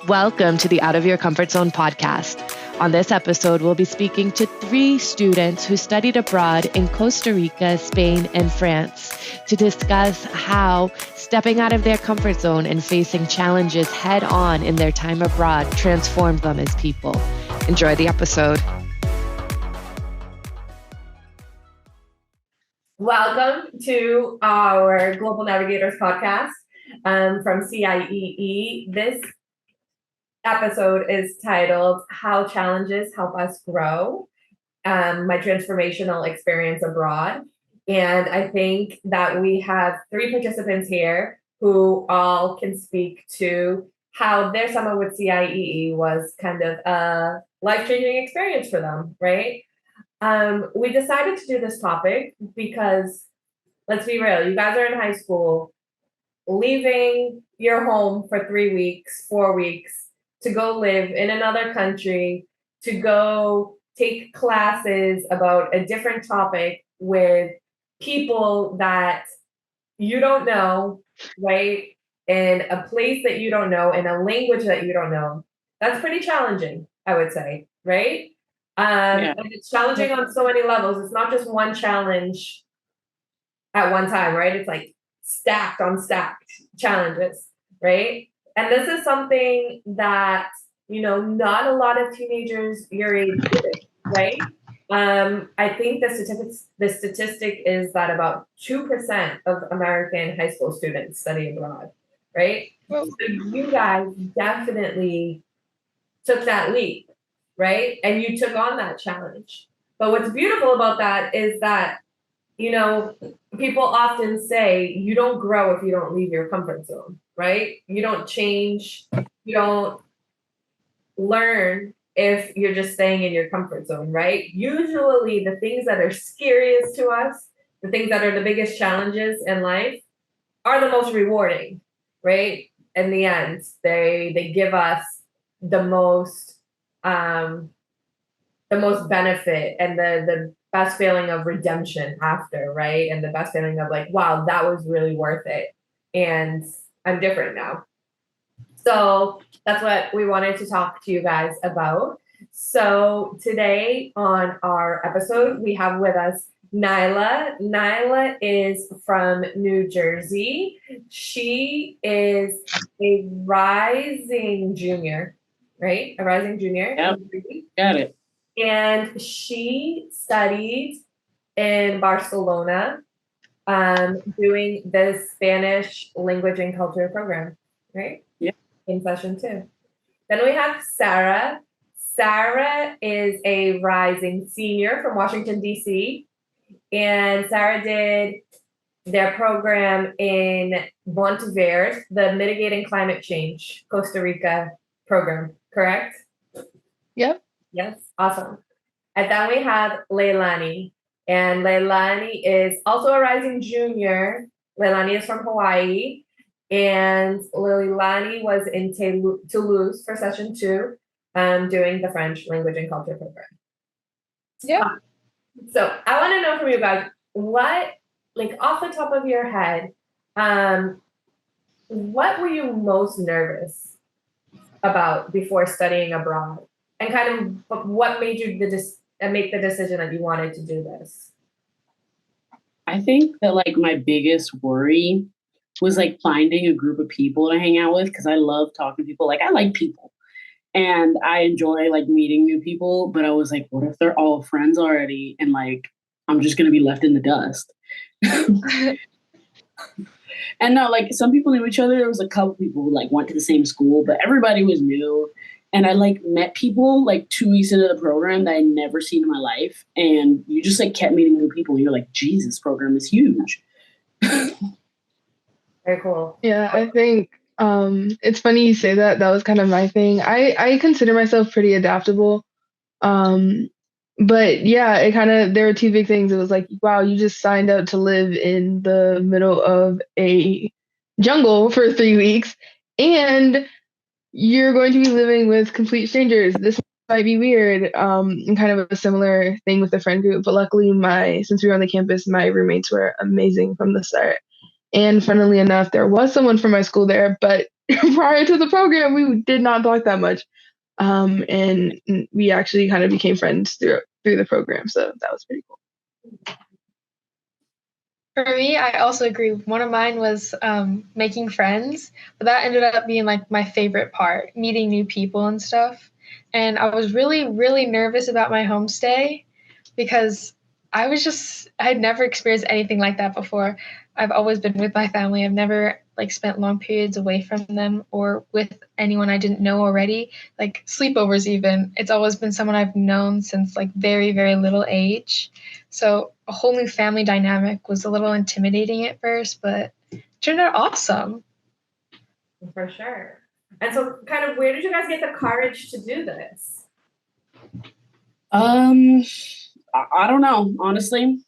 Welcome to the Out of Your Comfort Zone podcast. On this episode, we'll be speaking to 3 students who studied abroad in Costa Rica, Spain, and France to discuss how stepping out of their comfort zone and facing challenges head on in their time abroad transformed them as people. Enjoy the episode. Welcome to our Global Navigators podcast from CIEE. This episode is titled How Challenges Help Us Grow, my transformational experience abroad. And I think that we have 3 participants here who all can speak to how their summer with CIEE was kind of a life-changing experience for them, right? We decided to do this topic because, let's be real, you guys are in high school, leaving your home for 3 weeks, 4 weeks, to go live in another country, to go take classes about a different topic with people that you don't know, right? In a place that you don't know, in a language that you don't know. That's pretty challenging, I would say, right? And it's challenging on so many levels. It's not just one challenge at one time, right? It's like stacked on stacked challenges, right? And this is something that, not a lot of teenagers your age do, right? I think the statistic is that about 2% of American high school students study abroad, right? Well, so you guys definitely took that leap, right? And you took on that challenge. But what's beautiful about that is that, people often say you don't grow if you don't leave your comfort zone, right? You don't change, you don't learn if you're just staying in your comfort zone, right? Usually the things that are scariest to us, the things that are the biggest challenges in life are the most rewarding, right? In the end, they give us the most benefit and the best feeling of redemption after, right? And the best feeling of like, wow, that was really worth it. And I'm different now. So that's what we wanted to talk to you guys about. So today on our episode, we have with us Nyla. Nyla is from New Jersey. She is a rising junior, right? A rising junior. Yep. Got it. And she studied in Barcelona, doing the Spanish language and culture program, right? Yeah. In session 2. Then we have Sarah. Sarah is a rising senior from Washington, D.C. And Sarah did their program in Monteverde, the Mitigating Climate Change Costa Rica program, correct? Yep. Yes, awesome. And then we have Leilani. And Leilani is also a rising junior. Leilani is from Hawaii. And Leilani was in Toulouse for session 2, doing the French language and culture program. Yeah. So I want to know from you guys, what, like off the top of your head, what were you most nervous about before studying abroad? And kind of what made you make the decision that you wanted to do this? I think that like my biggest worry was like finding a group of people to hang out with, because I love talking to people. Like I like people and I enjoy like meeting new people, but I was like, what if they're all friends already and like I'm just gonna be left in the dust? And no, like some people knew each other. There was a couple people who like went to the same school, but everybody was new. And I like met people like 2 weeks into the program that I'd never seen in my life. And you just like kept meeting new people. And you're like, Jesus, program is huge. Very cool. Yeah, I think it's funny you say that. That was kind of my thing. I consider myself pretty adaptable. But yeah, there were 2 big things. It was like, wow, you just signed up to live in the middle of a jungle for 3 weeks. And you're going to be living with complete strangers. This might be weird, and kind of a similar thing with the friend group. But luckily, since we were on the campus, my roommates were amazing from the start. And funnily enough, there was someone from my school there, but prior to the program, we did not talk that much. And we actually kind of became friends through the program. So that was pretty cool. For me, I also agree. One of mine was making friends, but that ended up being like my favorite part, meeting new people and stuff. And I was really, really nervous about my homestay because I had never experienced anything like that before. I've always been with my family. I've never like spent long periods away from them or with anyone I didn't know already, like sleepovers even. It's always been someone I've known since like very, very little age. So a whole new family dynamic was a little intimidating at first, but it turned out awesome. For sure. And so kind of where did you guys get the courage to do this? I don't know. Honestly,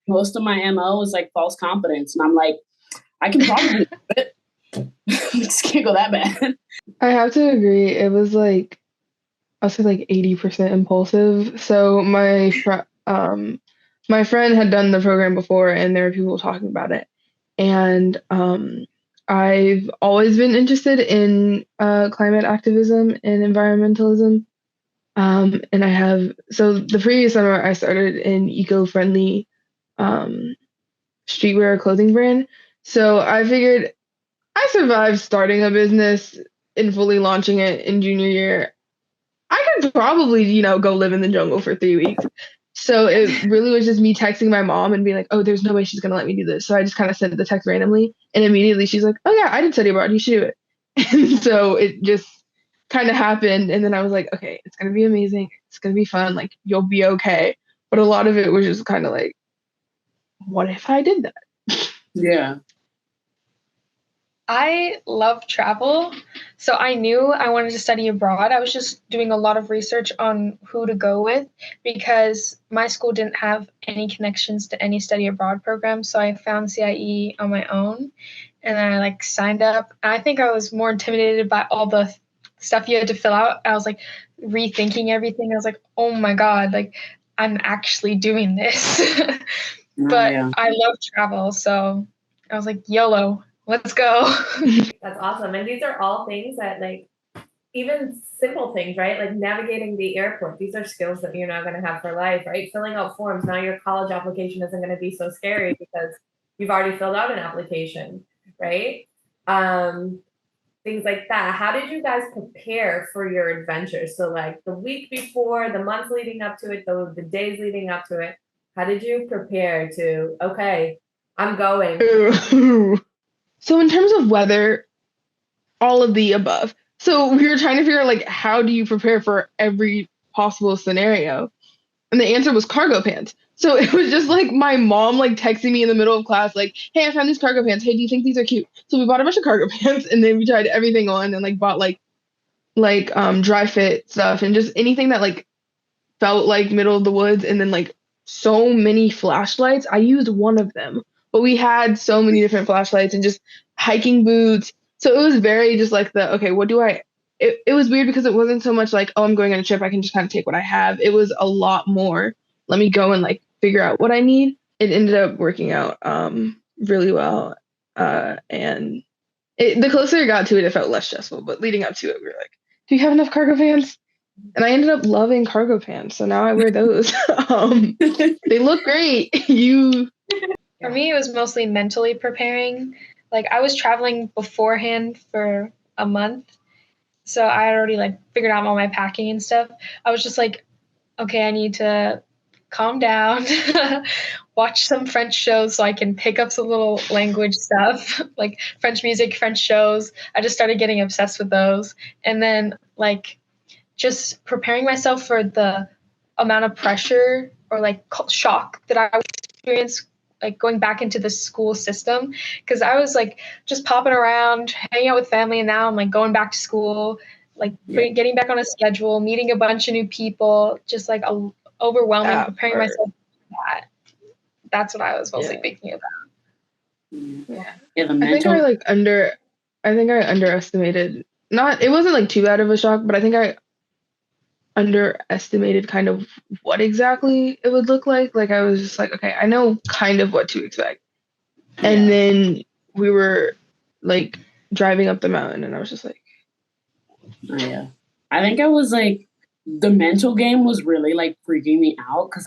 most of my MO is like false confidence. And I'm like, I can probably do it. Just can't go that bad. I have to agree. It was like, I'll say like 80% impulsive. So my friend had done the program before and there were people talking about it. And I've always been interested in climate activism and environmentalism. So the previous summer I started an eco-friendly streetwear clothing brand. So I figured I survived starting a business and fully launching it in junior year. I could probably, go live in the jungle for 3 weeks. So it really was just me texting my mom and being like, oh, there's no way she's going to let me do this. So I just kind of sent the text randomly. And immediately she's like, oh, yeah, I did study abroad. You should do it. And so it just kind of happened. And then I was like, okay, it's going to be amazing. It's going to be fun. Like, you'll be okay. But a lot of it was just kind of like, what if I did that? Yeah. I love travel, so I knew I wanted to study abroad. I was just doing a lot of research on who to go with because my school didn't have any connections to any study abroad program, so I found CIEE on my own, and then I like signed up. I think I was more intimidated by all the stuff you had to fill out. I was like rethinking everything. I was like, oh my God, like I'm actually doing this. But Yeah. I love travel, so I was like, YOLO. Let's go. That's awesome. And these are all things that like, even simple things, right? Like navigating the airport. These are skills that you're not going to have for life, right? Filling out forms. Now your college application isn't going to be so scary because you've already filled out an application, right? Things like that. How did you guys prepare for your adventure? So like the week before, the months leading up to it, the days leading up to it, how did you prepare to, okay, I'm going? So in terms of weather, all of the above. So we were trying to figure out like how do you prepare for every possible scenario? And the answer was cargo pants. So it was just like my mom like texting me in the middle of class, like, hey, I found these cargo pants. Hey, do you think these are cute? So we bought a bunch of cargo pants and then we tried everything on and like bought like dry fit stuff and just anything that like felt like middle of the woods and then like so many flashlights. I used one of them, but we had so many different flashlights and just hiking boots. So it was very just like okay, what do it was weird because it wasn't so much like, oh, I'm going on a trip, I can just kind of take what I have. It was a lot more, let me go and like figure out what I need. It ended up working out really well. And the closer it got to it, it felt less stressful. But leading up to it, we were like, do you have enough cargo pants? And I ended up loving cargo pants. So now I wear those. They look great. For me, it was mostly mentally preparing. Like I was traveling beforehand for a month. So I had already like figured out all my packing and stuff. I was just like, okay, I need to calm down, watch some French shows so I can pick up some little language stuff, like French music, French shows. I just started getting obsessed with those. And then like just preparing myself for the amount of pressure or like shock that I would experience like going back into the school system because I was like just popping around, hanging out with family, and now I'm like going back to school, like getting back on a schedule, meeting a bunch of new people, just like overwhelming, preparing myself for that. That's what I was mostly thinking about. Yeah, the mental. I think I underestimated. It wasn't like too bad of a shock, but I think I underestimated kind of what exactly it would look like. Like I was just like, okay, I know kind of what to expect. And then we were like driving up the mountain, and I was just like, Oh, yeah. I think I was like, the mental game was really like freaking me out because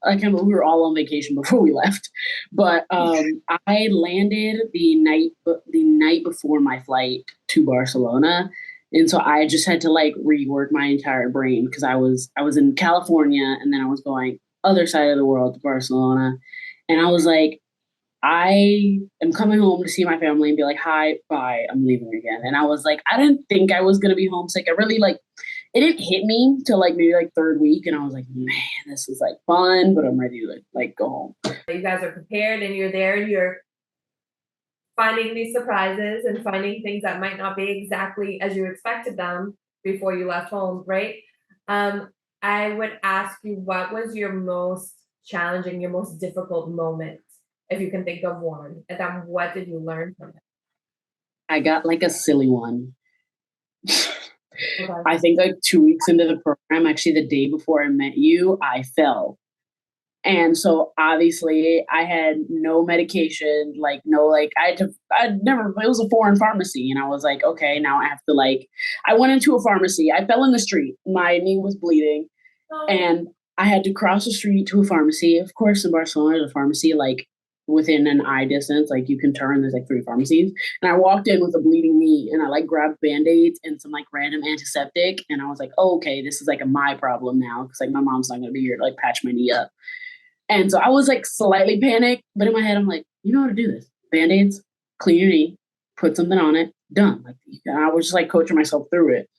we were all on vacation before we left, but I landed the night before my flight to Barcelona, and so I just had to like rework my entire brain because I was in California and then I was going other side of the world to Barcelona, and I was like, I am coming home to see my family and be like, hi, bye, I'm leaving again. And I was like, I didn't think I was gonna be homesick. I really like it didn't hit me till like maybe like third week, and I was like, man, this is like fun, but I'm ready to like go home. You guys are prepared and you're there and you're finding these surprises and finding things that might not be exactly as you expected them before you left home, right? I would ask you, what was your most challenging, your most difficult moment, if you can think of one, and then what did you learn from it? I got like a silly one. Okay. I think like 2 weeks into the program, actually the day before I met you, I fell. And so obviously I had no medication, like no, like it was a foreign pharmacy. And I was like, okay, now I have to I went into a pharmacy. I fell in the street. My knee was bleeding and I had to cross the street to a pharmacy. Of course, in Barcelona, there's a pharmacy like within an eye distance, like you can turn, there's like 3 pharmacies. And I walked in with a bleeding knee and I like grabbed Band-Aids and some like random antiseptic. And I was like, oh, okay, this is like my problem now. Cause like my mom's not gonna be here to like patch my knee up. And so I was like slightly panicked, but in my head, I'm like, you know how to do this. Band-Aids, clean your knee, put something on it, done. Like, and I was just like coaching myself through it.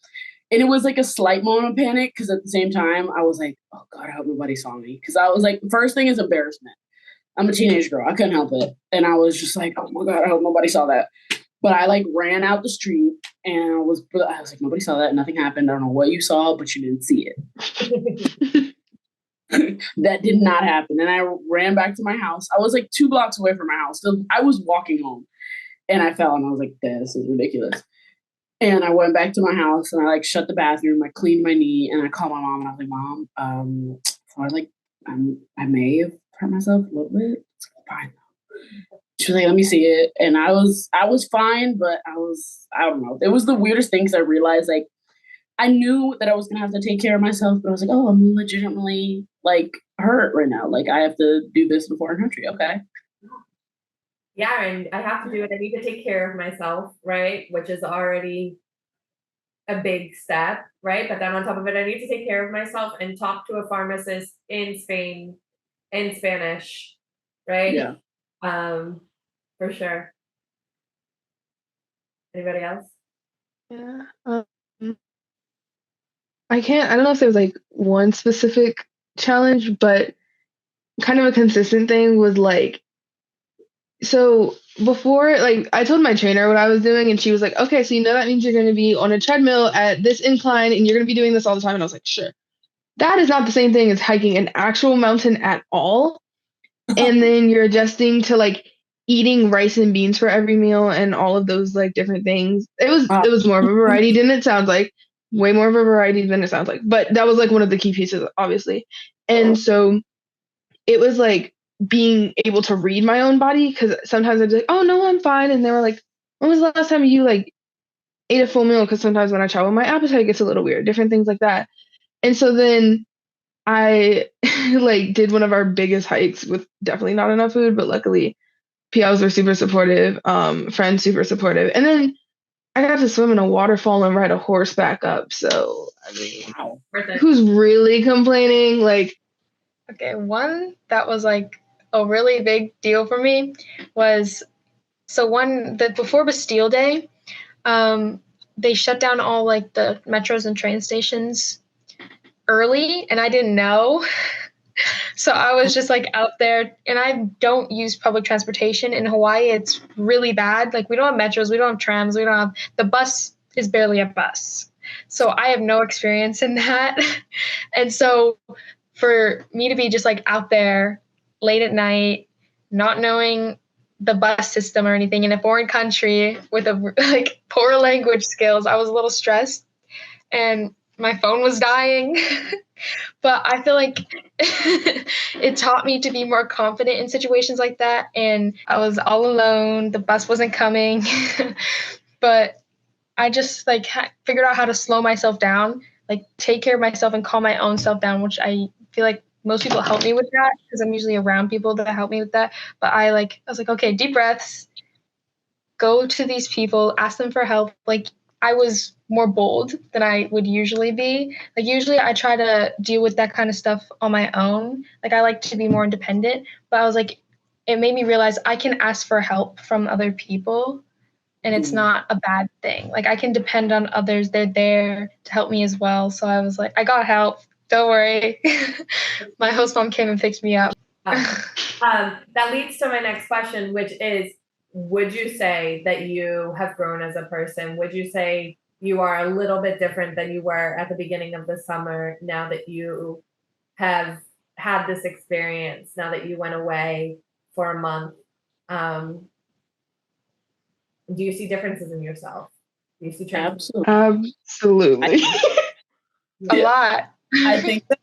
And it was like a slight moment of panic because at the same time, I was like, oh God, I hope nobody saw me. Because I was like, first thing is embarrassment. I'm a teenage girl. I couldn't help it. And I was just like, oh my God, I hope nobody saw that. But I like ran out the street and I was like, nobody saw that. Nothing happened. I don't know what you saw, but you didn't see it. That did not happen. And I ran back to my house. I was like 2 blocks away from my house. So I was walking home and I fell and I was like, this is ridiculous. And I went back to my house and I like shut the bathroom. I cleaned my knee and I called my mom and I was like, Mom, so I may have hurt myself a little bit. It's fine. She was like, let me see it. And I was fine, but I don't know. It was the weirdest thing because I realized like, I knew that I was going to have to take care of myself, but I was like, oh, I'm legitimately like hurt right now. Like I have to do this in a foreign country. Okay. Yeah. And I have to do it. I need to take care of myself. Right. Which is already a big step. Right. But then on top of it, I need to take care of myself and talk to a pharmacist in Spain in Spanish. Right. Yeah. For sure. Anybody else? yeah. I don't know if there was like one specific challenge, but kind of a consistent thing was like, so before, like I told my trainer what I was doing and she was like, okay, so that means you're going to be on a treadmill at this incline and you're going to be doing this all the time. And I was like, sure. That is not the same thing as hiking an actual mountain at all. And then you're adjusting to like eating rice and beans for every meal and all of those like different things. It was more of a variety than it sounds like. Way more of a variety than it sounds like. But that was like one of the key pieces, obviously. And so it was like being able to read my own body because sometimes I'd be like, oh no, I'm fine. And they were like, when was the last time you like ate a full meal? Because sometimes when I travel, my appetite gets a little weird, different things like that. And so then I like did one of our biggest hikes with definitely not enough food, but luckily PLs were super supportive, friends super supportive. And then I got to swim in a waterfall and ride a horse back up. So, I mean, who's really complaining? Like, Okay, one that was like a really big deal for me was before Bastille Day, they shut down all like the metros and train stations early, and I didn't know. So I was just like out there, and I don't use public transportation in Hawaii. It's really bad. Like we don't have metros, we don't have trams, the bus is barely a bus. So I have no experience in that. And so for me to be just like out there late at night, not knowing the bus system or anything in a foreign country with like poor language skills, I was a little stressed. And my phone was dying. But I feel like it taught me to be more confident in situations like that. And I was all alone. The bus wasn't coming. But I just like figured out how to slow myself down, like take care of myself and calm my own self down, which I feel like most people help me with that because I'm usually around people that help me with that. But I was like, okay, deep breaths, go to these people, ask them for help. Like I was more bold than I would usually be. Like usually I try to deal with that kind of stuff on my own. Like I like to be more independent, but I was like, it made me realize I can ask for help from other people and it's not a bad thing. Like I can depend on others. They're there to help me as well. So I was like, I got help. Don't worry. My host mom came and picked me up. That leads to my next question, which is, would you say that you have grown as a person? Would you say you are a little bit different than you were at the beginning of the summer now that you have had this experience, now that you went away for a month? Do you see differences in yourself? Do you see trends? Absolutely. A lot. I think that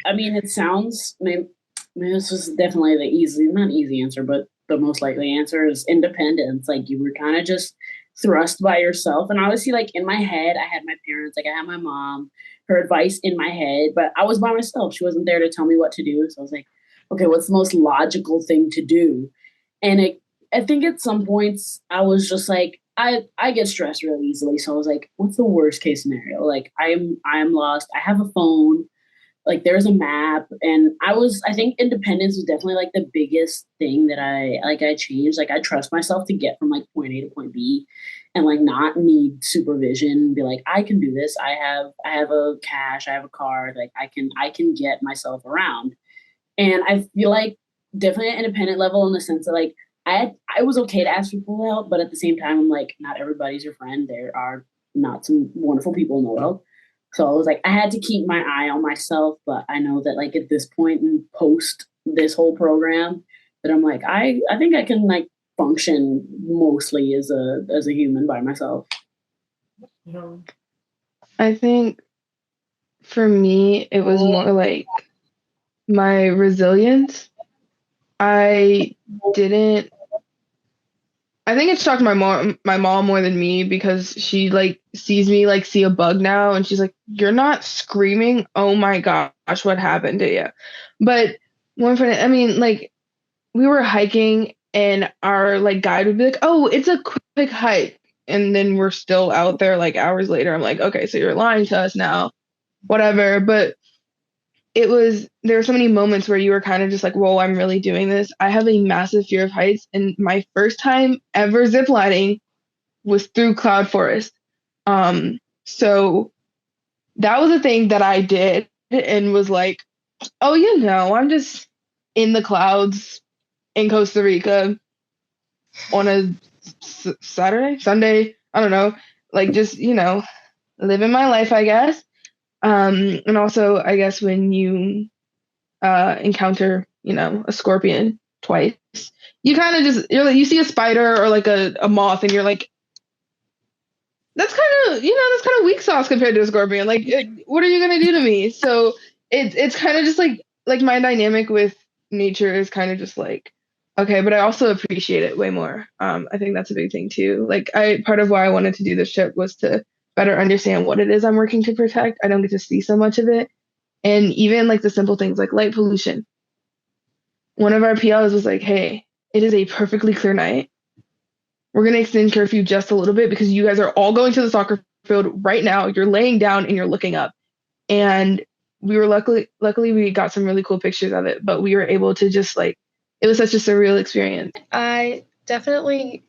it sounds maybe this was definitely the not easy answer, but the most likely answer is independence. Like you were kind of just thrust by yourself. And obviously in my head, I had my parents, I had my mom, her advice in my head, but I was by myself. She wasn't there to tell me what to do. So I was like, okay, what's the most logical thing to do? And I think at some points I was just like, I get stressed really easily. So I was like, what's the worst case scenario? Like I'm lost. I have a phone. Like there's a map. And I think independence was definitely the biggest thing that I changed. Like I trust myself to get from point A to point B and not need supervision, be like, I can do this. I have a cash, I have a card, I can get myself around. And I feel like definitely an independent level in the sense that I was okay to ask people for help, but at the same time, I'm like, not everybody's your friend. There are not some wonderful people in the world. So I was like, I had to keep my eye on myself, but I know that at this point in post this whole program, that I'm like, I think I can function mostly as a human by myself. I think for me, it was more like my resilience. I think it shocked my mom more than me because she sees me see a bug now and she's like, you're not screaming. Oh my gosh, what happened to you? But more for we were hiking and our guide would be like, oh, it's a quick hike. And then we're still out there hours later. I'm like, okay, so you're lying to us now, whatever. But there were so many moments where you were kind of just like, whoa, I'm really doing this. I have a massive fear of heights. And my first time ever ziplining was through cloud forest. So that was a thing that I did and was like, oh, I'm just in the clouds in Costa Rica on a Sunday, I don't know, just, living my life, I guess. And also, I guess when you encounter, a scorpion twice, you kind of just, you see a spider or a moth and you're like, that's kind of weak sauce compared to a scorpion. What are you going to do to me? So it's kind of just my dynamic with nature is kind of just okay, but I also appreciate it way more. I think that's a big thing too. Part of why I wanted to do this trip was to better understand what it is I'm working to protect. I don't get to see so much of it. And even the simple things like light pollution. One of our PLs was like, hey, it is a perfectly clear night. We're going to extend curfew just a little bit because you guys are all going to the soccer field right now. You're laying down and you're looking up. And we were luckily we got some really cool pictures of it, but we were able to just it was such a surreal experience. I definitely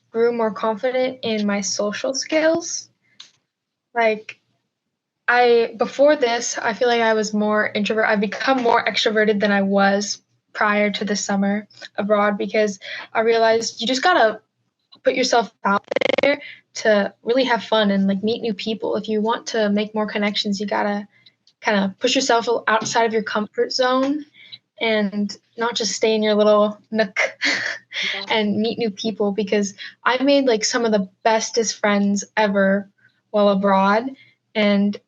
grew more confident in my social skills. Before this, I feel like I was more introvert. I've become more extroverted than I was prior to the summer abroad because I realized you just gotta put yourself out there to really have fun and meet new people. If you want to make more connections, you gotta kind of push yourself outside of your comfort zone and not just stay in your little nook and meet new people, because I made some of the bestest friends ever while abroad. And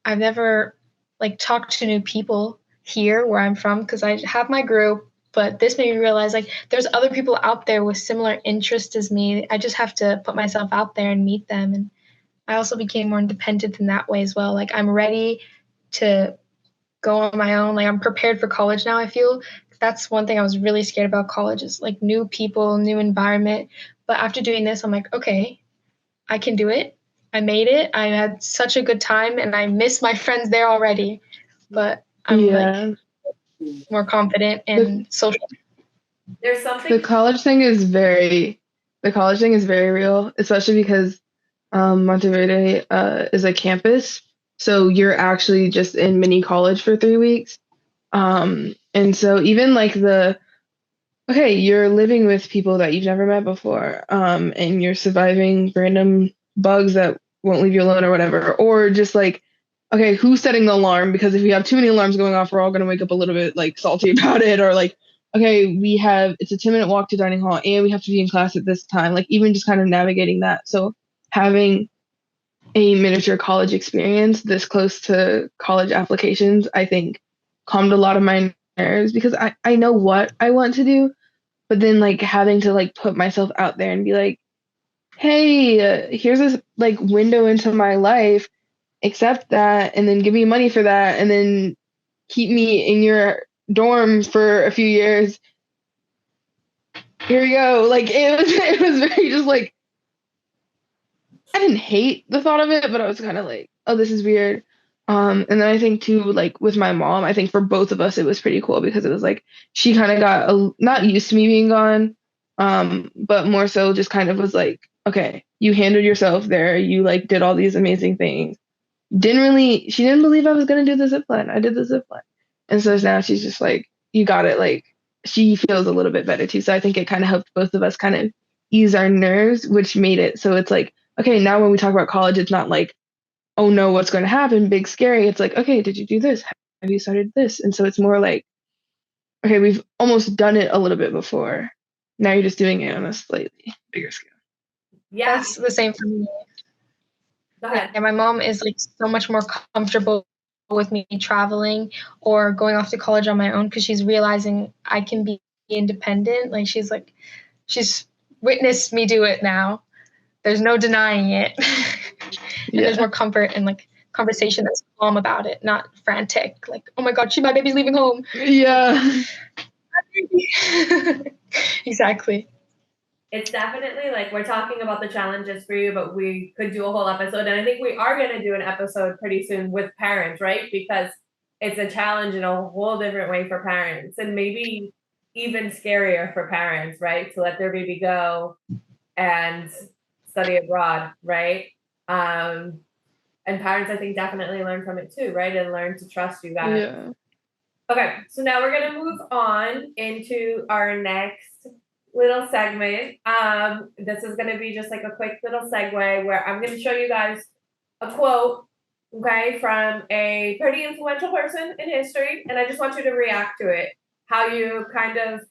I've never like talked to new people here where I'm from because I have my group, but this made me realize like there's other people out there with similar interests as me. I just have to put myself out there and meet them. And I also became more independent in that way as well. Like I'm ready to go on my own. Like I'm prepared for college now, I feel. That's one thing I was really scared about college is like new people, new environment. But after doing this, I'm like, okay, I can do it. I made it. I had such a good time and I miss my friends there already. But I'm like more confident and social. There's something. The college thing is very real, especially because Monteverde is a campus, so you're actually just in mini college for 3 weeks. And so even like you're living with people that you've never met before, and you're surviving random bugs that won't leave you alone or whatever, or just like, okay, who's setting the alarm? Because if we have too many alarms going off, we're all gonna wake up a little bit like salty about it, or like, okay, it's a 10-minute walk to dining hall and we have to be in class at this time. Like even just kind of navigating that. So having a miniature college experience this close to college applications, I think calmed a lot of my nerves because I know what I want to do, but then like having to like put myself out there and be like, hey, here's this like window into my life, accept that, and then give me money for that, and then keep me in your dorm for a few years. Here we go. Like it was very just like I didn't hate the thought of it, but I was kind of like, oh, this is weird. And then I think too, like with my mom, I think for both of us, it was pretty cool because it was like she kind of got not used to me being gone, but more so just kind of was like, okay, you handled yourself there. You like did all these amazing things. She didn't believe I was gonna do the zip line. I did the zip line, and so now she's just like, you got it. Like she feels a little bit better too. So I think it kind of helped both of us kind of ease our nerves, which made it so it's like, okay, now when we talk about college, it's not like, oh no, what's going to happen? Big scary. It's like, okay, did you do this? Have you started this? And so it's more like, okay, we've almost done it a little bit before. Now you're just doing it on a slightly bigger scale. Yeah. That's the same for me. Go ahead. Yeah, my mom is like so much more comfortable with me traveling or going off to college on my own because she's realizing I can be independent. Like she's witnessed me do it now. There's no denying it. And there's more comfort and like conversation that's calm about it, not frantic. Like, oh my God, my baby's leaving home. Yeah. Exactly. It's definitely like we're talking about the challenges for you, but we could do a whole episode. And I think we are going to do an episode pretty soon with parents, right? Because it's a challenge in a whole different way for parents and maybe even scarier for parents, right? To let their baby go and study abroad, right? And parents, I think, definitely learn from it too, right? And learn to trust you guys. Yeah. Okay, so now we're going to move on into our next little segment. This is going to be just like a quick little segue where I'm going to show you guys a quote, okay, from a pretty influential person in history, and I just want you to react to it, how you kind of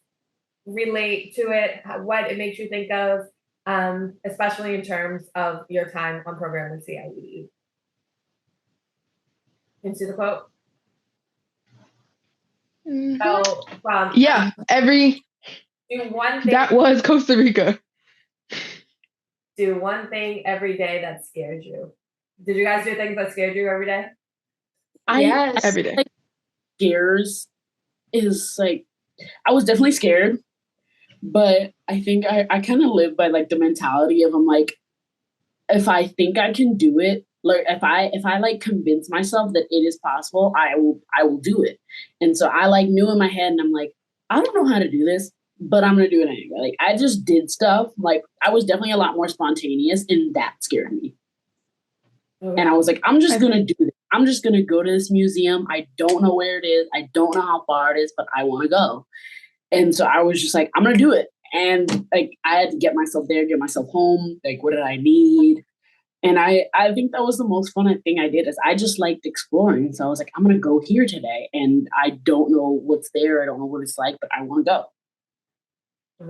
relate to it, what it makes you think of, especially in terms of your time on program in CIEE. Can you see the quote? Mm-hmm. So, Yeah, do one thing. that was Costa Rica. Do one thing every day that scares you. Did you guys do things that scared you every day? Yes. Every day. Like, scares is like, I was definitely scared, but I think I kind of live by like the mentality of I'm like, if I think I can do it, like if I like convince myself that it is possible, I will do it. And so I like knew in my head and I'm like, I don't know how to do this, but I'm gonna do it anyway. Like I just did stuff. Like I was definitely a lot more spontaneous and that scared me. Okay. And I was like, I'm just gonna do this. I'm just gonna go to this museum. I don't know where it is. I don't know how far it is, but I want to go. And so I was just like, I'm gonna do it. And like I had to get myself there, get myself home. Like, what did I need? And I think that was the most fun thing I did is I just liked exploring. So I was like, I'm gonna go here today, and I don't know what's there. I don't know what it's like, but I want to go.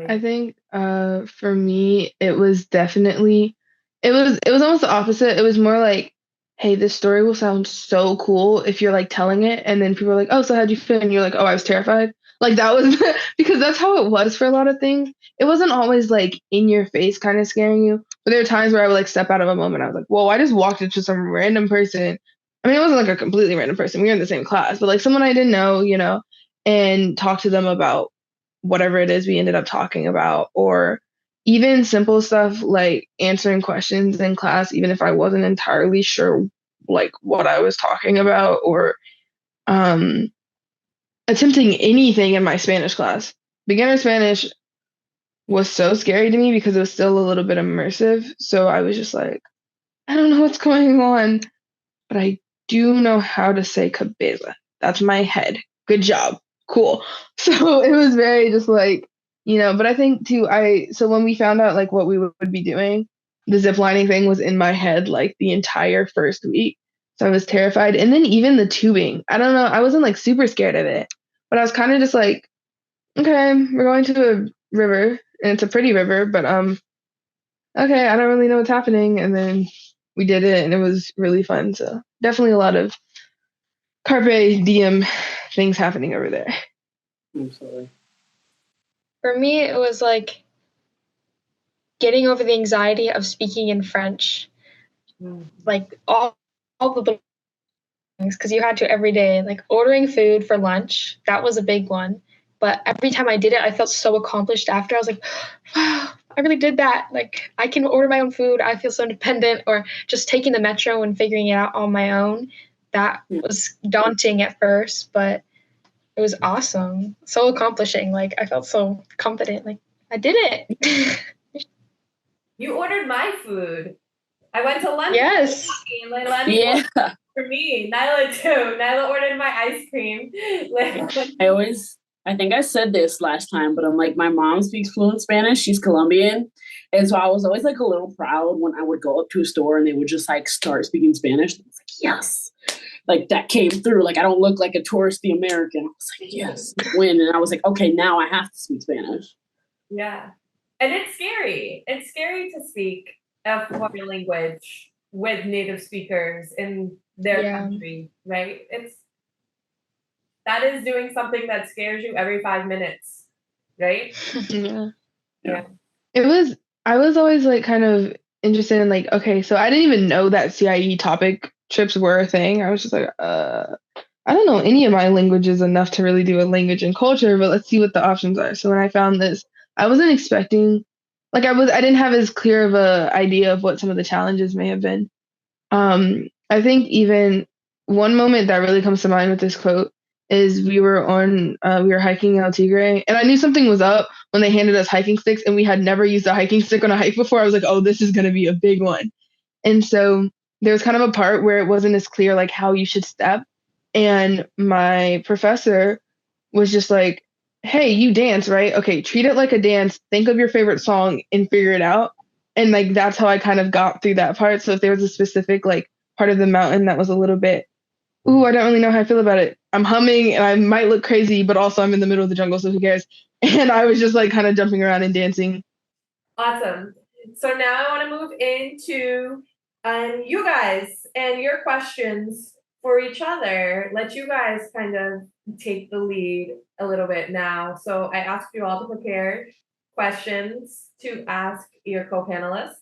I think for me, it was almost the opposite. It was more like hey, this story will sound so cool if you're like telling it, and then people are like, oh, so how'd you feel? And you're like, oh, I was terrified. Like that was because that's how it was for a lot of things. It wasn't always like in your face kind of scaring you, but there were times where I would like step out of a moment. I was like, whoa, I just walked into some random person. I mean, it wasn't like a completely random person. We were in the same class, but like someone I didn't know, and talk to them about whatever it is we ended up talking about, or even simple stuff like answering questions in class, even if I wasn't entirely sure like what I was talking about, or um, attempting anything in my Spanish class. Beginner Spanish was so scary to me because it was still a little bit immersive. So I was just like, I don't know what's going on, but I do know how to say cabeza. That's my head. Good job. Cool. So it was very just like, but I think too, so when we found out like what we would be doing, the zip lining thing was in my head like the entire first week. So I was terrified. And then even the tubing, I don't know, I wasn't like super scared of it, but I was kind of just like, okay, we're going to a river and it's a pretty river, but okay, I don't really know what's happening. And then we did it and it was really fun. So definitely a lot of carpe diem things happening over there. Absolutely. For me, it was like getting over the anxiety of speaking in French. Like all the little things, because you had to every day. Like ordering food for lunch, that was a big one. But every time I did it, I felt so accomplished after. I was like, wow, I really did that. Like I can order my own food. I feel so independent. Or just taking the metro and figuring it out on my own. That was daunting at first, but it was awesome. So accomplishing. Like I felt so confident. Like I did it. You ordered my food. I went to lunch Yes. and Leilani ordered for me. Nyla too. Nyla ordered my ice cream. I think I said this last time, but I'm like, my mom speaks fluent Spanish. She's Colombian. And so I was always like a little proud when I would go up to a store and they would just like start speaking Spanish. I was like, yes, like that came through. Like I don't look like a touristy American. I was like, yes, win. And I was like, okay, now I have to speak Spanish. Yeah. And it's scary. It's scary to speak a foreign language with native speakers in their country, right? That is doing something that scares you every 5 minutes, right? Yeah. I was always like kind of interested in like, okay, so I didn't even know that CIE topic trips were a thing. I was just like, I don't know any of my languages enough to really do a language and culture, but let's see what the options are. So when I found this, I wasn't expecting, like I didn't have as clear of a idea of what some of the challenges may have been. I think even one moment that really comes to mind with this quote is we were hiking El Tigre, and I knew something was up when they handed us hiking sticks, and we had never used a hiking stick on a hike before. I was like, oh, this is going to be a big one. And so there was kind of a part where it wasn't as clear like how you should step, and my professor was just like, hey, you dance, right? Okay, treat it like a dance. Think of your favorite song and figure it out. And like that's how I kind of got through that part. So if there was a specific like part of the mountain that was a little bit, ooh, I don't really know how I feel about it. I'm humming and I might look crazy, but also I'm in the middle of the jungle, so who cares? And I was just like kind of jumping around and dancing. Awesome. So now I want to move into you guys and your questions for each other. Let you guys kind of take the lead a little bit now. So I asked you all to prepare questions to ask your co-panelists.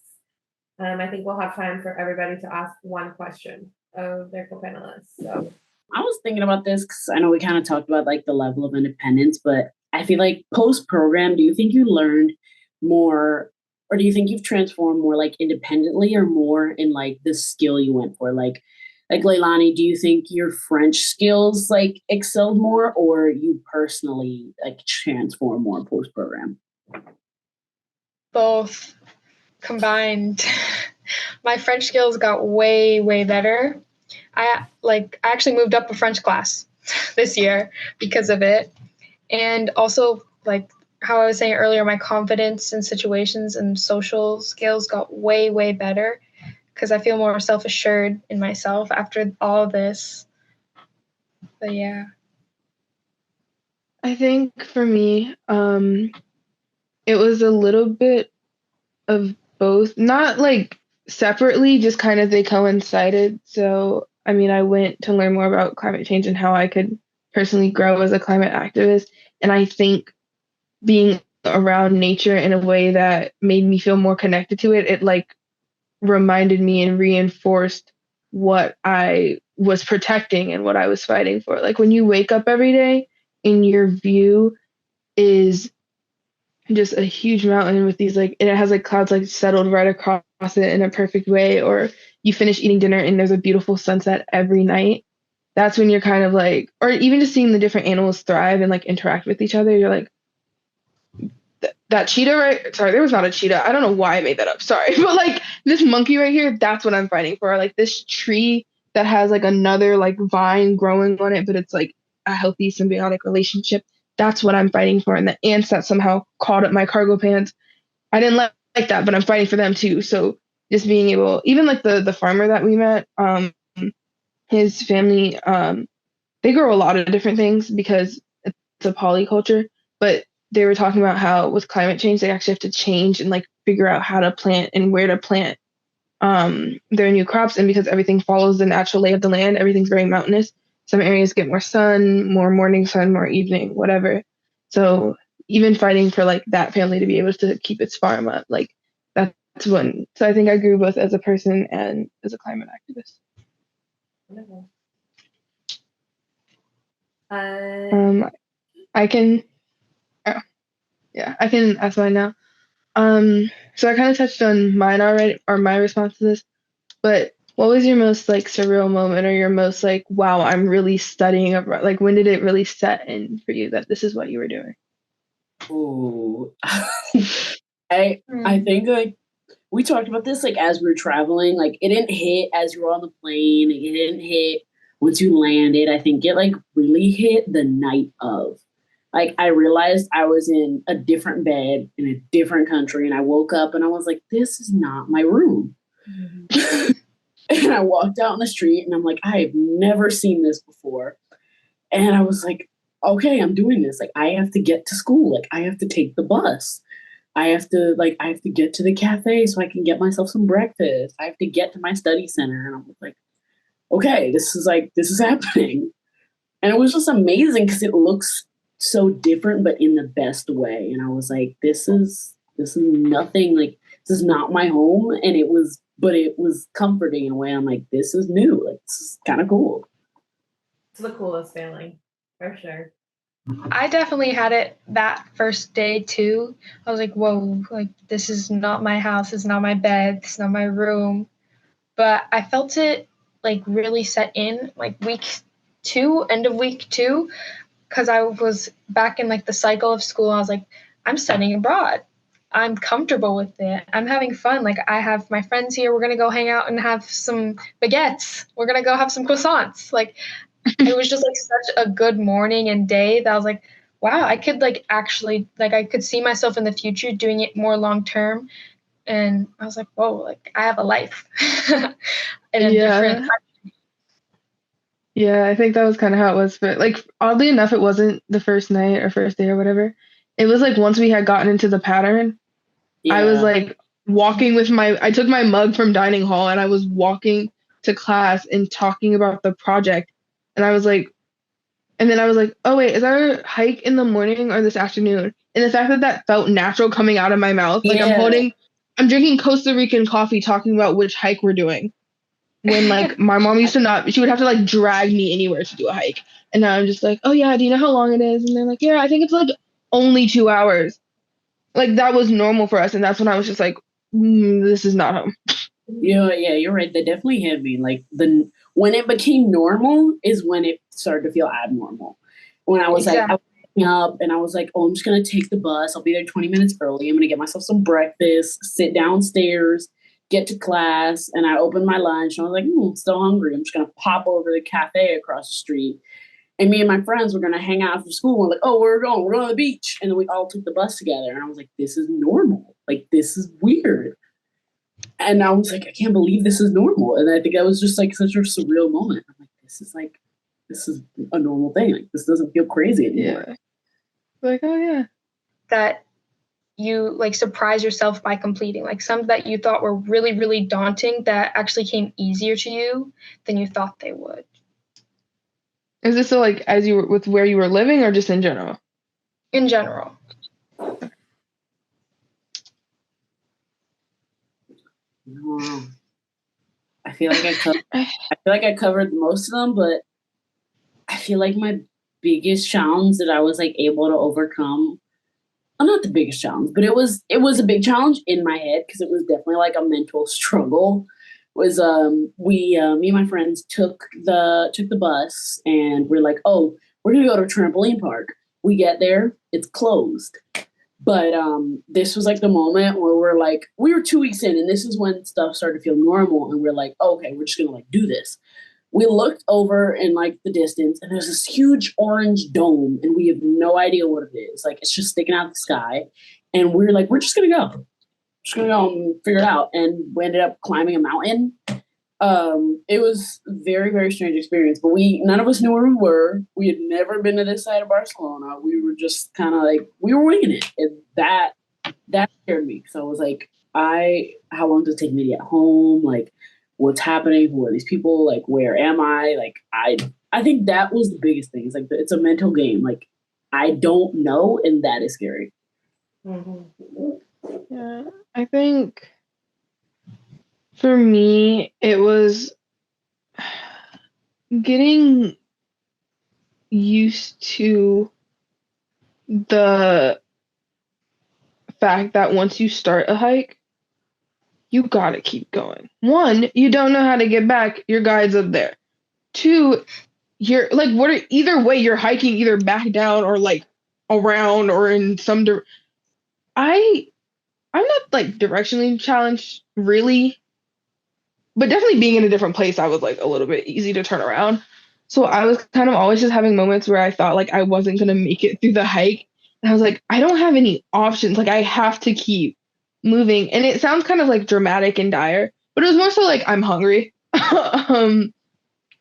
I think we'll have time for everybody to ask one question of their co-panelists. So I was thinking about this because I know we kind of talked about like the level of independence, but I feel like post program, do you think you learned more, or do you think you've transformed more like independently or more in like the skill you went for? Like Leilani, do you think your French skills like excelled more, or you personally like transform more post program? Both combined. My French skills got way better. I actually moved up a French class this year because of it. And also like how I was saying earlier, my confidence in situations and social skills got way better because I feel more self-assured in myself after all this. But yeah. I think for me, it was a little bit of both, not like separately, just kind of they coincided. So, I mean, I went to learn more about climate change and how I could personally grow as a climate activist. And I think being around nature in a way that made me feel more connected to it, it like reminded me and reinforced what I was protecting and what I was fighting for. Like when you wake up every day and your view is just a huge mountain with these like, and it has like clouds like settled right across it in a perfect way, or you finish eating dinner and there's a beautiful sunset every night. That's when you're kind of like, or even just seeing the different animals thrive and like interact with each other, you're like, that cheetah, right? Sorry, there was not a cheetah. I don't know why I made that up. Sorry. But like this monkey right here, that's what I'm fighting for. Like this tree that has like another like vine growing on it, but it's like a healthy symbiotic relationship. That's what I'm fighting for. And the ants that somehow caught up my cargo pants, I didn't like that, but I'm fighting for them too. So just being able, even like the farmer that we met, his family, they grow a lot of different things because it's a polyculture, but they were talking about how with climate change they actually have to change and like figure out how to plant and where to plant their new crops. And because everything follows the natural lay of the land, everything's very mountainous. Some areas get more sun, more morning sun, more evening, whatever. So even fighting for like that family to be able to keep its farm up, like that's one. So I think I grew both as a person and as a climate activist. Wonderful. I can, oh, yeah, I can ask mine now. So I kind of touched on mine already, or my response to this, but what was your most like surreal moment or your most like, wow, I'm really studying abroad? Like, when did it really set in for you that this is what you were doing? Ooh. I think like we talked about this like as we were traveling, like it didn't hit as you were on the plane, it didn't hit once you landed. I think it like really hit the night of. Like I realized I was in a different bed in a different country and I woke up and I was like, this is not my room. And I walked out in the street and I'm like, I have never seen this before. And I was like, okay, I'm doing this. Like I have to get to school. Like I have to take the bus. I have to get to the cafe so I can get myself some breakfast. I have to get to my study center. And I'm like, okay, this is happening. And it was just amazing because it looks so different, but in the best way. And I was like, this is nothing, like this is not my home. And it was comforting in a way. I'm like, this is new. Like this is kind of cool. It's the coolest feeling, for sure. I definitely had it that first day too. I was like, whoa, like this is not my house, it's not my bed, it's not my room. But I felt it like really set in like end of week 2, because I was back in like the cycle of school. I was like, I'm studying abroad. I'm comfortable with it. I'm having fun. Like I have my friends here. We're gonna go hang out and have some baguettes. We're gonna go have some croissants. Like it was just like such a good morning and day that I was like, wow, I could like actually like I could see myself in the future doing it more long term. And I was like, whoa, like I have a life in a different. Yeah, I think that was kind of how it was. But like, oddly enough, it wasn't the first night or first day or whatever. It was like once we had gotten into the pattern, I was like walking with I took my mug from dining hall and I was walking to class and talking about the project. And I was like, and then I was like, oh wait, is our hike in the morning or this afternoon? And the fact that that felt natural coming out of my mouth, like I'm drinking Costa Rican coffee talking about which hike we're doing. When like my mom used to not, she would have to like drag me anywhere to do a hike. And now I'm just like, oh yeah, do you know how long it is? And they're like, yeah, I think it's like only 2 hours. Like that was normal for us. And that's when I was just like, this is not home. Yeah, you're right. They definitely hit me. Like when it became normal is when it started to feel abnormal. When I was like, I was waking up and I was like, oh, I'm just gonna take the bus. I'll be there 20 minutes early. I'm gonna get myself some breakfast, sit downstairs, get to class, and I opened my lunch and I was like, I'm still hungry. I'm just gonna pop over to the cafe across the street. And me and my friends were gonna hang out after school. We're like, oh, where we're going? We're going to the beach. And then we all took the bus together. And I was like, this is normal. Like this is weird. And I was like, I can't believe this is normal. And I think that was just like such a surreal moment. I'm like, this is a normal thing. Like this doesn't feel crazy anymore. Yeah. Like, oh yeah. That you like surprise yourself by completing, like some that you thought were really, really daunting that actually came easier to you than you thought they would. Is this so, like, as you were with where you were living or just in general? In general. No. I feel like I covered most of them, but I feel like my biggest challenge that I was like able to overcome, well, not the biggest challenge, but it was a big challenge in my head because it was definitely like a mental struggle. Was we me and my friends took the bus and we're like, oh, we're gonna go to a trampoline park. We get there, it's closed. But this was like the moment where we're like, we were 2 weeks in, and this is when stuff started to feel normal, and we're like, oh, okay, we're just gonna like do this. We looked over in like the distance, and there's this huge orange dome, and we have no idea what it is. Like it's just sticking out of the sky, and we're like, we're just gonna go, and figure it out. And we ended up climbing a mountain. It was a very, very strange experience, but none of us knew where we were. We had never been to this side of Barcelona. We were just kind of like, we were winging it. And that scared me. So I was like, how long does it take me to get home? Like, what's happening? Who are these people? Like, where am I? Like, I think that was the biggest thing. It's like, it's a mental game. Like, I don't know. And that is scary. Yeah, I think for me, it was getting used to the fact that once you start a hike, you gotta keep going. One, you don't know how to get back, your guide's up there. Two, you're like, either way, you're hiking either back down or like around or in some I'm not like directionally challenged really, but definitely being in a different place, I was like a little bit easy to turn around. So I was kind of always just having moments where I thought like I wasn't gonna make it through the hike. And I was like, I don't have any options. Like I have to keep moving. And it sounds kind of like dramatic and dire, but it was more so like I'm hungry.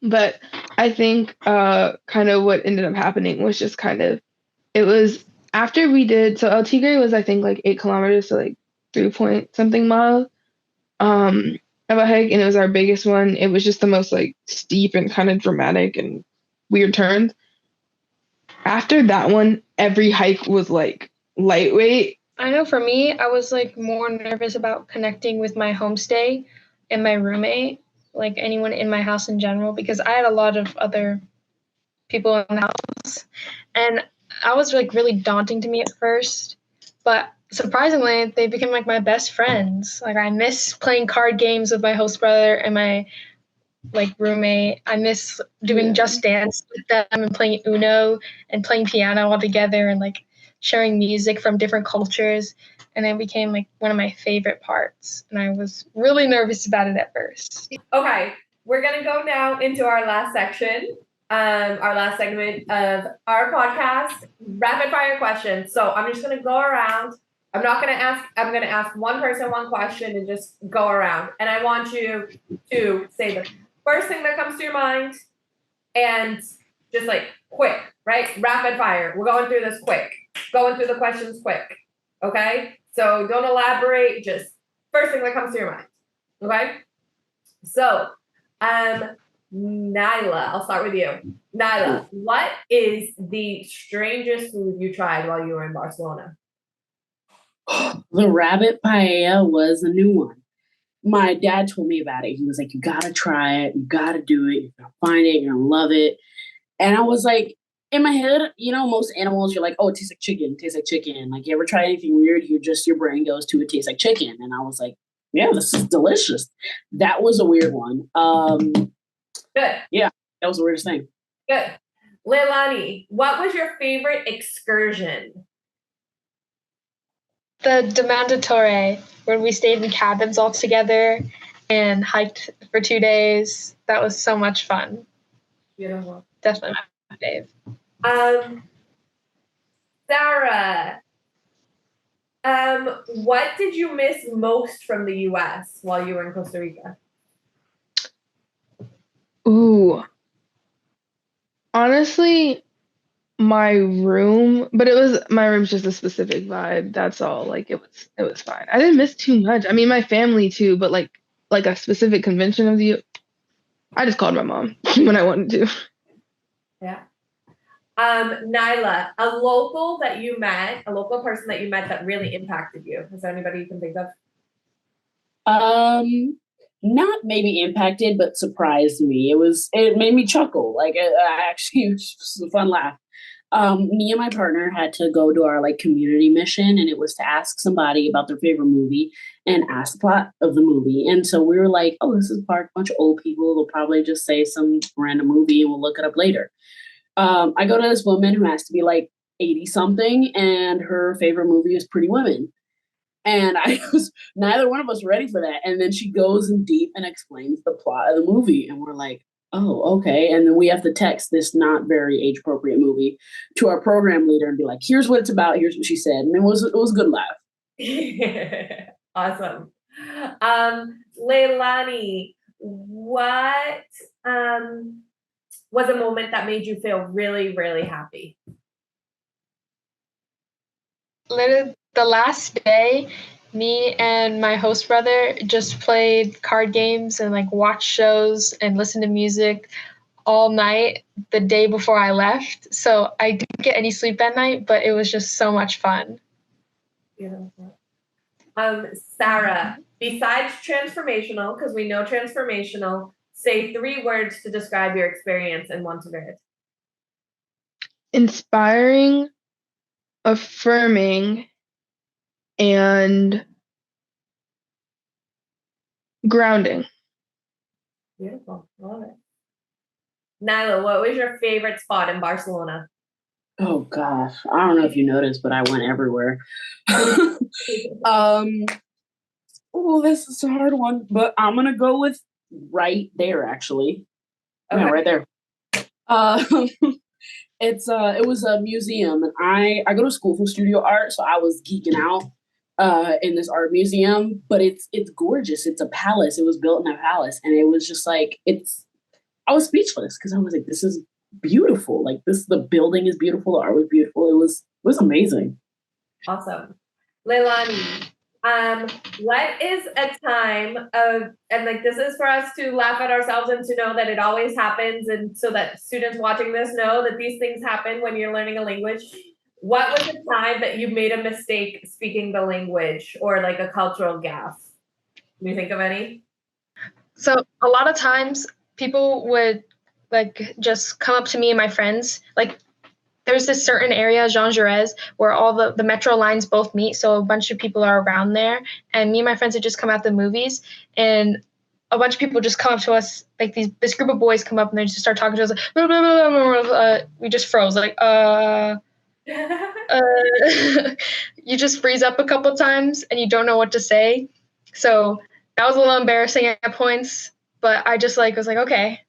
But I think kind of what ended up happening was just kind of it was after we did so El Tigre was I think like 8 kilometers, so like 3 point something miles. Of a hike, and it was our biggest one. It was just the most like steep and kind of dramatic and weird turns. After that one, every hike was like lightweight. I know for me, I was like more nervous about connecting with my homestay and my roommate, like anyone in my house in general, because I had a lot of other people in the house. And I was like really daunting to me at first, but surprisingly, they became like my best friends. Like I miss playing card games with my host brother and my like roommate. I miss doing Just Dance with them and playing Uno and playing piano all together and like sharing music from different cultures. And it became like one of my favorite parts. And I was really nervous about it at first. Okay, we're gonna go now into our last section, our last segment of our podcast, rapid fire questions. So I'm just gonna go around. I'm gonna ask one person one question and just go around. And I want you to say the first thing that comes to your mind and just like quick, right? Rapid fire. We're going through this quick. Going through the questions quick. Okay? So don't elaborate, just first thing that comes to your mind. Okay? So, Nyla, I'll start with you. Nyla, what is the strangest food you tried while you were in Barcelona? The rabbit paella was a new one. My dad told me about it. He was like, you gotta try it. You gotta do it. You're gonna find it. You're gonna love it. And I was like, in my head, you know, most animals, you're like, oh, it tastes like chicken. It tastes like chicken. Like, you ever try anything weird? Your brain goes to, it tastes like chicken. And I was like, yeah, this is delicious. That was a weird one. Good. Yeah, that was the weirdest thing. Good. Leilani, what was your favorite excursion? The Demanda Torre, where we stayed in cabins all together and hiked for 2 days. That was so much fun. Beautiful. Definitely my fave. Sarah, what did you miss most from the US while you were in Costa Rica? Ooh. Honestly, my room, but my room's just a specific vibe. That's all. Like it was fine. I didn't miss too much. I mean, my family too, but like a specific convention of the. I just called my mom when I wanted to. Yeah. Nyla, a local person that you met that really impacted you. Is there anybody you can think of? Not maybe impacted, but surprised me. It made me chuckle. Like I actually, it was just a fun laugh. Me and my partner had to go to our like community mission, and it was to ask somebody about their favorite movie and ask the plot of the movie. And so we were like, oh, this is a bunch of old people. They'll probably just say some random movie and we'll look it up later. I go to this woman who has to be like 80 something, and her favorite movie is Pretty Women. And neither one of us ready for that. And then she goes in deep and explains the plot of the movie. And we're like, oh, okay. And then we have to text this not very age appropriate movie to our program leader and be like, here's what it's about. Here's what she said. And it was a good laugh. Awesome. Leilani, what was a moment that made you feel really, really happy? Literally, the last day, me and my host brother just played card games and like watched shows and listened to music all night the day before I left. So I didn't get any sleep that night, but it was just so much fun. Beautiful. Sarah, besides transformational, because we know transformational, say 3 words to describe your experience in one word. Inspiring, affirming, and grounding. Beautiful. Love it. Nyla, what was your favorite spot in Barcelona? Oh gosh, I don't know if you noticed, but I went everywhere. Oh, this is a hard one, but I'm gonna go with right there. Actually, Okay. yeah, right there. It was a museum, and I go to school for studio art, so I was geeking out in this art museum. But it's gorgeous. It's a palace. It was built in a palace, and it was just like I was speechless because I was like, this is beautiful. Like the building is beautiful. The art was beautiful. It was amazing. Awesome. Leilani, what is a time of, and like this is for us to laugh at ourselves and to know that it always happens, and so that students watching this know that these things happen when you're learning a language. What was a time that you made a mistake speaking the language or like a cultural gaffe? Can you think of any? So a lot of times people would like just come up to me and my friends. Like there's this certain area, Jean Jaurès, where all the metro lines both meet. So a bunch of people are around there. And me and my friends had just come out the movies, and a bunch of people just come up to us, like this group of boys come up and they just start talking to us. Like, blah, blah, blah, blah, blah. We just froze. Like, you just freeze up a couple times and you don't know what to say. So that was a little embarrassing at points, but I just was like, okay,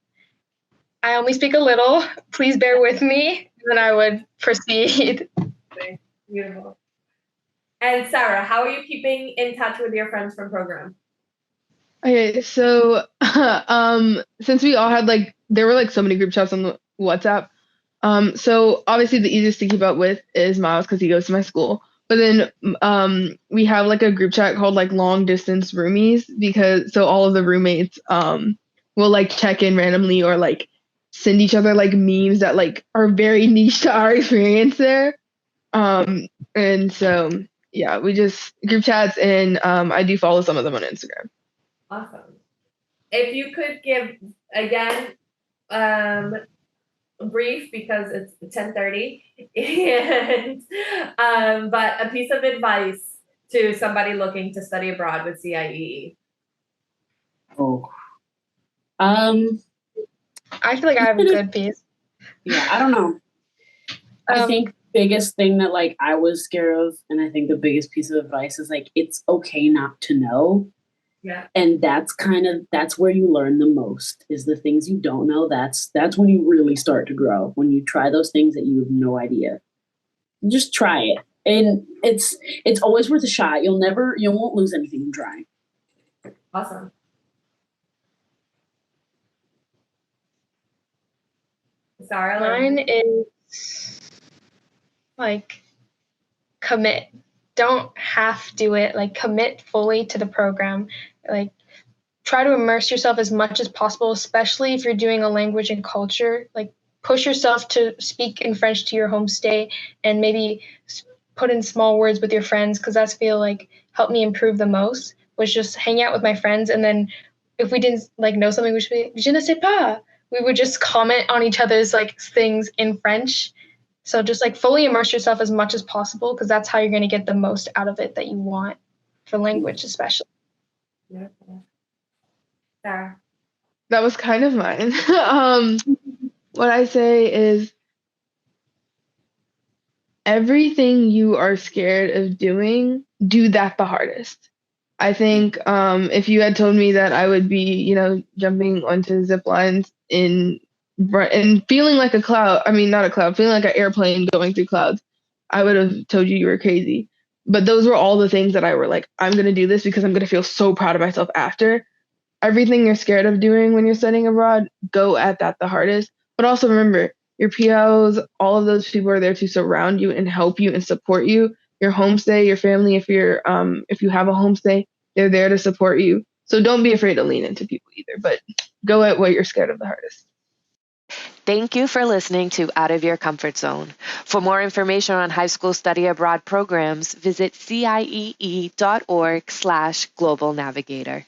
I only speak a little. Please bear with me. And then I would proceed. Beautiful. And Sarah, how are you keeping in touch with your friends from program? Okay, so since we all had there were so many group chats on the WhatsApp. So obviously the easiest to keep up with is Miles because he goes to my school. But then we have a group chat called long distance roomies because so all of the roommates will check in randomly or send each other memes that are very niche to our experience there. And so yeah, we just group chats, and I do follow some of them on Instagram. Awesome. If you could give again brief because it's 10:30 and but a piece of advice to somebody looking to study abroad with CIEE. Oh. I feel like I have a good piece. Yeah, I don't know. I think the biggest thing that I was scared of, and I think the biggest piece of advice is it's okay not to know. Yeah. And that's where you learn the most is the things you don't know. That's when you really start to grow, when you try those things that you have no idea. Just try it. And it's always worth a shot. You won't lose anything in trying. Awesome. Sarah? Mine is like commit. Don't half do it. Like commit fully to the program. Like try to immerse yourself as much as possible, especially if you're doing a language and culture. Like push yourself to speak in French to your homestay and maybe put in small words with your friends, because that's feel like helped me improve the most, was just hang out with my friends, and then if we didn't like know something, we should be je ne sais pas. We would just comment on each other's like things in French. So just like fully immerse yourself as much as possible, because that's how you're going to get the most out of it that you want for language, especially. Beautiful. Sarah. That was kind of mine. What I say is everything you are scared of doing, do that the hardest. I think if you had told me that I would be, jumping onto zip lines and feeling like a cloud, I mean, not a cloud, feeling like an airplane going through clouds, I would have told you were crazy. But those were all the things that I were like, I'm going to do this because I'm going to feel so proud of myself after. Everything you're scared of doing when you're studying abroad, go at that the hardest. But also remember, your PLs, all of those people are there to surround you and help you and support you. Your homestay, your family, if you have a homestay, they're there to support you. So don't be afraid to lean into people either, but go at what you're scared of the hardest. Thank you for listening to Out of Your Comfort Zone. For more information on high school study abroad programs, visit ciee.org/Global Navigator.